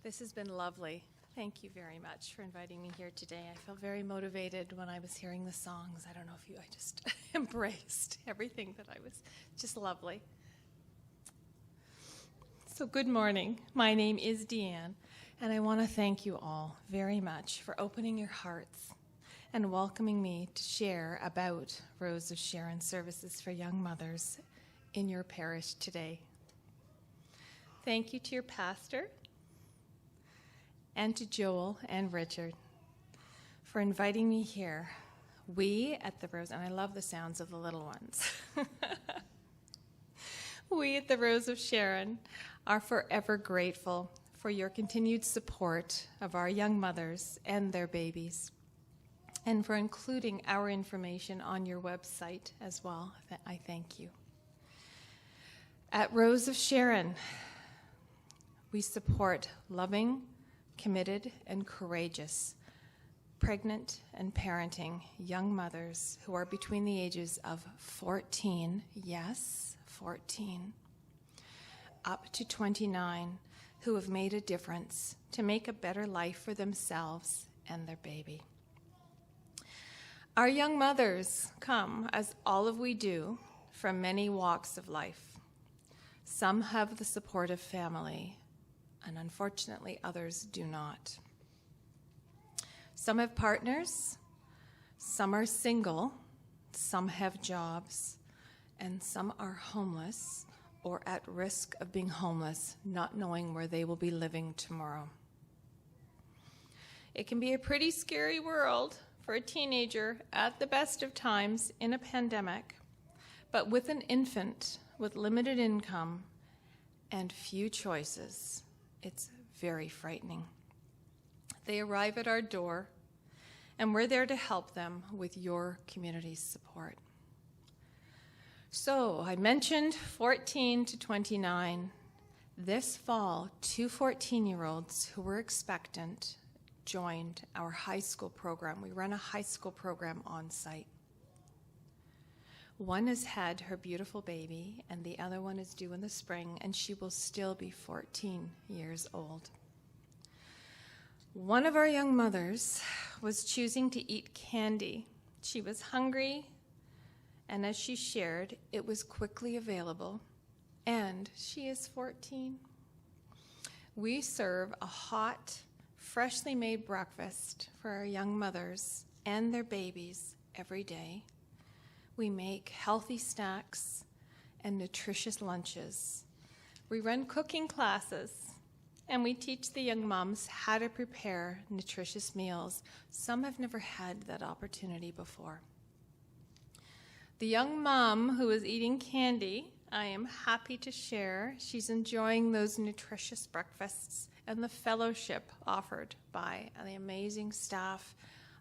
This has been lovely. Thank you very much for inviting me here today. I felt very motivated when I was hearing the songs. I don't know if I just embraced everything that I was, just lovely. So good morning. My name is Deanne, and I want to thank you all very much for opening your hearts and welcoming me to share about Rose of Sharon Services for Young Mothers in your parish today. Thank you to your pastor and to Joel and Richard for inviting me here. We at the Rose, and I love the sounds of the little ones. We at the Rose of Sharon are forever grateful for your continued support of our young mothers and their babies, and for including our information on your website as well. I thank you. At Rose of Sharon, we support loving, committed, and courageous pregnant and parenting young mothers who are between the ages of 14, yes, 14, up to 29, who have made a difference to make a better life for themselves and their baby. Our young mothers come, as all of we do, from many walks of life. Some have the support of family, and unfortunately others do not. Some have partners, some are single, some have jobs, and some are homeless or at risk of being homeless, not knowing where they will be living tomorrow. It can be a pretty scary world for a teenager at the best of times in a pandemic, but with an infant with limited income and few choices, it's very frightening. They arrive at our door, and we're there to help them with your community's support. So I mentioned 14 to 29. This fall, 2 14-year-olds who were expectant joined our high school program. We run a high school program on site. One has had her beautiful baby, and the other one is due in the spring, and she will still be 14 years old. One of our young mothers was choosing to eat candy. She was hungry, and as she shared, it was quickly available, and she is 14. We serve a hot, freshly made breakfast for our young mothers and their babies every day. We make healthy snacks and nutritious lunches. We run cooking classes, and we teach the young moms how to prepare nutritious meals. Some have never had that opportunity before. The young mom who is eating candy, I am happy to share, she's enjoying those nutritious breakfasts and the fellowship offered by the amazing staff.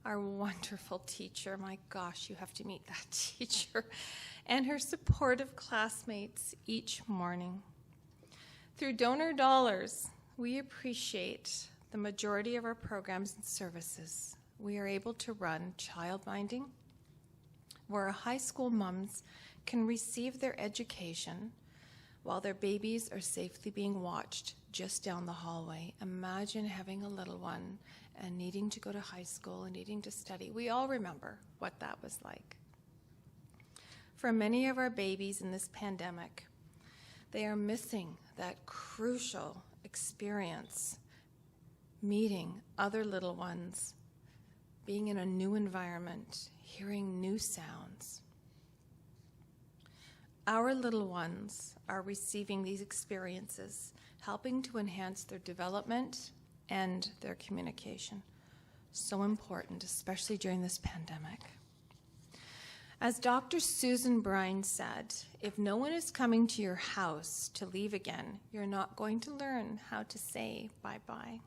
Our wonderful teacher, my gosh, you have to meet that teacher, and her supportive classmates each morning. Through donor dollars, we appreciate the majority of our programs and services. We are able to run childminding, where our high school moms can receive their education while their babies are safely being watched just down the hallway. Imagine having a little one and needing to go to high school and needing to study. We all remember what that was like. For many of our babies in this pandemic, they are missing that crucial experience, meeting other little ones, being in a new environment, hearing new sounds. Our little ones are receiving these experiences, helping to enhance their development and their communication. So important, especially during this pandemic. As Dr. Susan Brine said, if no one is coming to your house to leave again, you're not going to learn how to say bye-bye.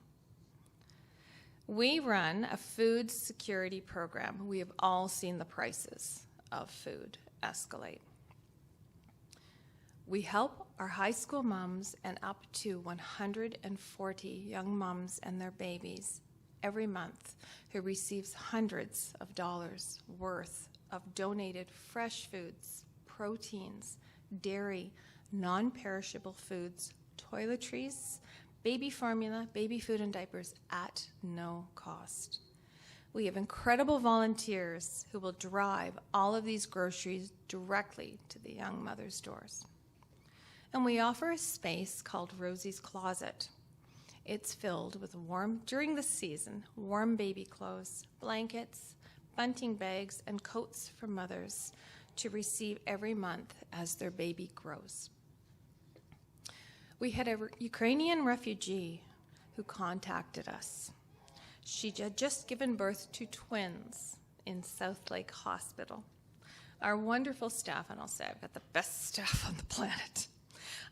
We run a food security program. We have all seen the prices of food escalate. We help our high school moms and up to 140 young moms and their babies every month who receives hundreds of dollars worth of donated fresh foods, proteins, dairy, non-perishable foods, toiletries, baby formula, baby food, and diapers at no cost. We have incredible volunteers who will drive all of these groceries directly to the young mothers' doors. And we offer a space called Rosie's Closet. It's filled with during the season, warm baby clothes, blankets, bunting bags, and coats for mothers to receive every month as their baby grows. We had a Ukrainian refugee who contacted us. She had just given birth to twins in South Lake Hospital. Our wonderful staff, and I'll say I've got the best staff on the planet,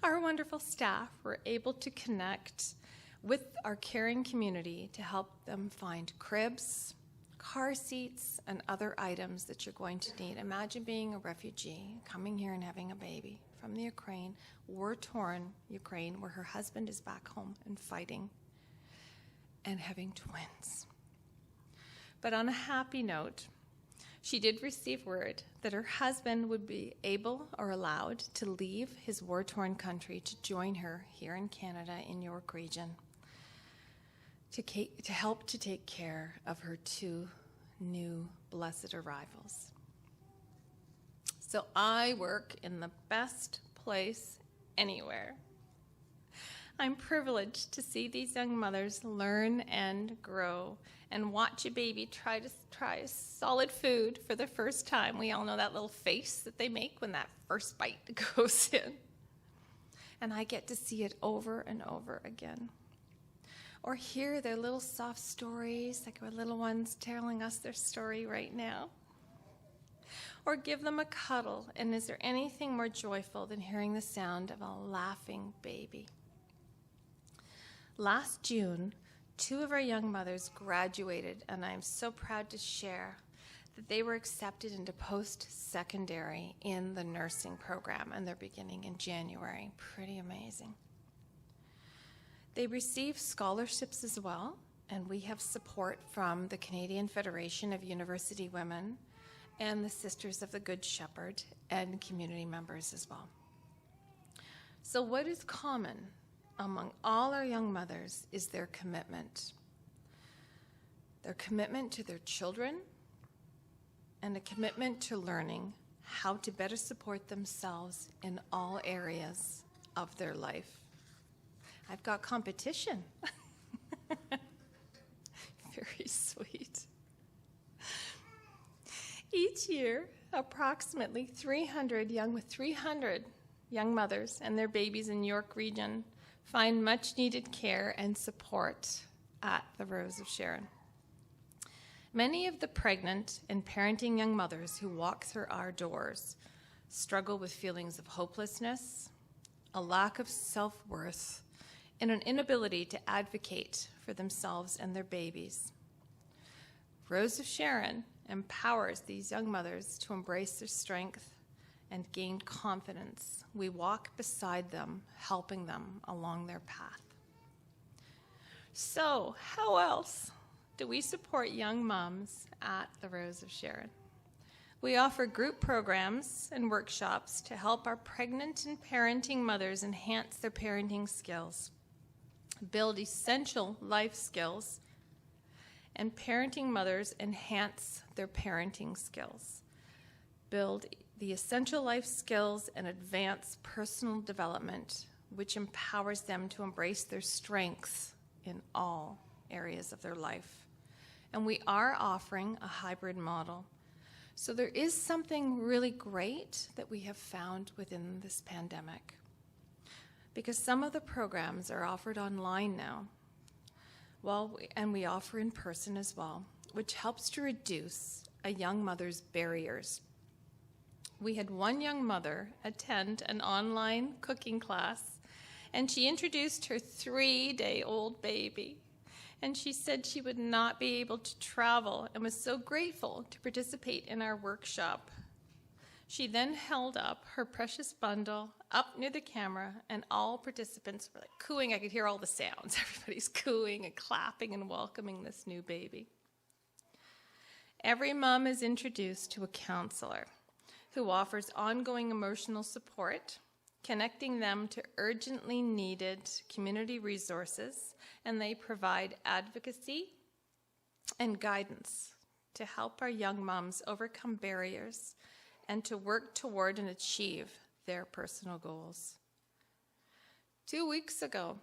our wonderful staff were able to connect with our caring community to help them find cribs, car seats, and other items that you're going to need. Imagine being a refugee, coming here and having a baby from the Ukraine, war-torn Ukraine, where her husband is back home and fighting, and having twins. But on a happy note, she did receive word that her husband would be able or allowed to leave his war-torn country to join her here in Canada in York Region to help to take care of her two new blessed arrivals. So I work in the best place anywhere. I'm privileged to see these young mothers learn and grow and watch a baby try solid food for the first time. We all know that little face that they make when that first bite goes in. And I get to see it over and over again. Or hear their little soft stories, like our little ones telling us their story right now. Or give them a cuddle, and is there anything more joyful than hearing the sound of a laughing baby? Last June, 2 of our young mothers graduated, and I'm so proud to share that they were accepted into post-secondary in the nursing program, and they're beginning in January. Pretty amazing. They receive scholarships as well, and we have support from the Canadian Federation of University Women and the Sisters of the Good Shepherd and community members as well. So what is common among all our young mothers is their commitment. Their commitment to their children and a commitment to learning how to better support themselves in all areas of their life. I've got competition. Very sweet. Each year, approximately 300 young mothers and their babies in York Region find much needed care and support at the Rose of Sharon. Many of the pregnant and parenting young mothers who walk through our doors struggle with feelings of hopelessness, a lack of self-worth, and an inability to advocate for themselves and their babies. Rose of Sharon empowers these young mothers to embrace their strength and gain confidence. We walk beside them, helping them along their path. So, how else do we support young moms at the Rose of Sharon? We offer group programs and workshops to help our pregnant and parenting mothers enhance their parenting skills, build essential life skills, and parenting mothers enhance their parenting skills, build the essential life skills and advance personal development, which empowers them to embrace their strengths in all areas of their life. And we are offering a hybrid model. So there is something really great that we have found within this pandemic, because some of the programs are offered online now, and we offer in person as well, which helps to reduce a young mother's barriers. We had one young mother attend an online cooking class, and she introduced her 3-day-old baby. And she said she would not be able to travel and was so grateful to participate in our workshop. She then held up her precious bundle up near the camera, and all participants were like cooing. I could hear all the sounds. Everybody's cooing and clapping and welcoming this new baby. Every mom is introduced to a counselor who offers ongoing emotional support, connecting them to urgently needed community resources, and they provide advocacy and guidance to help our young moms overcome barriers and to work toward and achieve their personal goals. 2 weeks ago,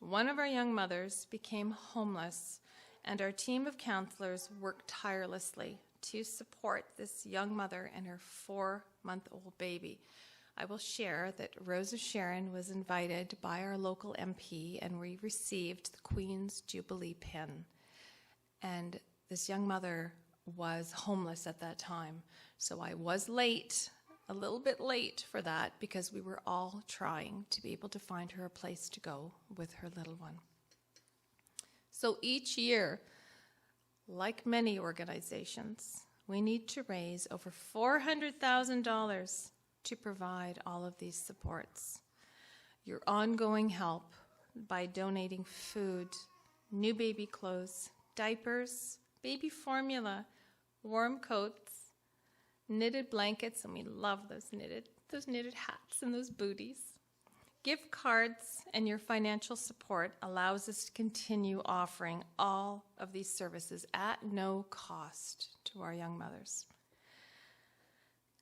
one of our young mothers became homeless, and our team of counselors worked tirelessly to support this young mother and her 4-month-old baby. I will share that Rose of Sharon was invited by our local MP, and we received the Queen's Jubilee pin. And this young mother was homeless at that time, so I was late, a little bit late for that, because we were all trying to be able to find her a place to go with her little one. So each year, like many organizations, we need to raise over $400,000 to provide all of these supports. Your ongoing help by donating food, new baby clothes, diapers, baby formula, warm coats, knitted blankets, and we love those knitted hats and those booties. Gift cards and your financial support allows us to continue offering all of these services at no cost to our young mothers.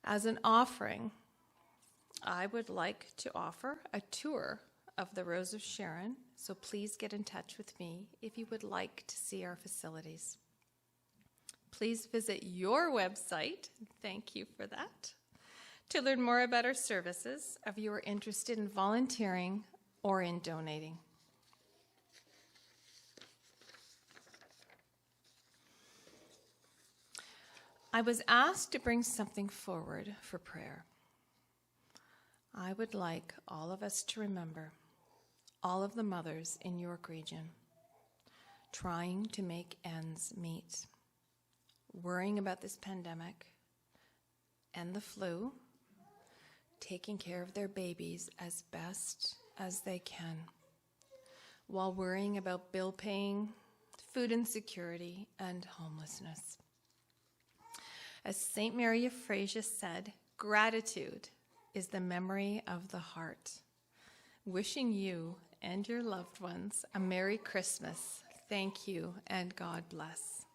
As an offering, I would like to offer a tour of the Rose of Sharon, so please get in touch with me if you would like to see our facilities. Please visit your website, thank you for that, to learn more about our services if you are interested in volunteering or in donating. I was asked to bring something forward for prayer. I would like all of us to remember all of the mothers in York Region trying to make ends meet, worrying about this pandemic and the flu, taking care of their babies as best as they can, while worrying about bill paying, food insecurity, and homelessness. As St. Mary of Frisia said, gratitude is the memory of the heart. Wishing you and your loved ones a Merry Christmas. Thank you, and God bless.